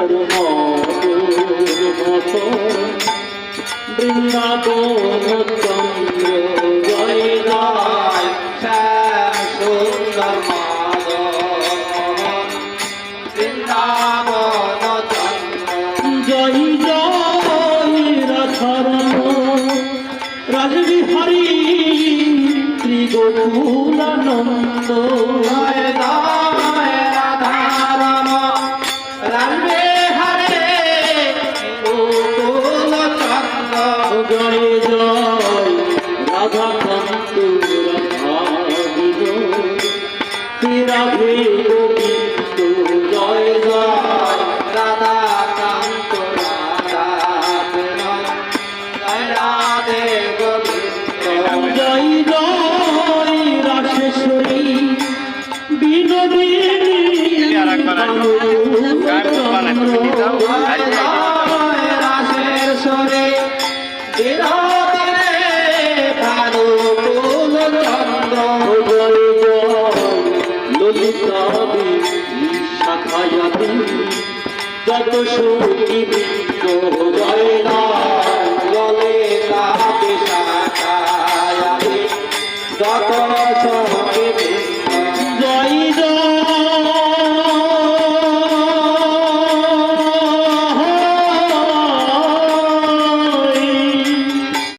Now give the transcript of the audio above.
তার মধুর মতো বৃন্দাবন চন্দ্র জয় জয় শ্যাম সুন্দর মাধব বৃন্দাবন চন্দ্র জয় জয় রাধারমণ রাজবিহারী ত্রিগোকুলানন্দ জয় জয় রাধারমণ রামবিহারী গোকুল চন্দ্র জয় জয় রাধাকান্ত রাধাবিন শ্রী রাধে গোবিন্দ জয় জয় রাধাকান্ত রাধাবিনোদ জয় রাধে গোবিন্দ জয় জয় রাশেশ্বরী বিনোদিনী জয় জয় রাশেশ্বরী বিনোদিনী ভানুকুল চন্দ্র জয় জয় ললিতা দেবী শাখায়াতে যত সখী বৃন্দ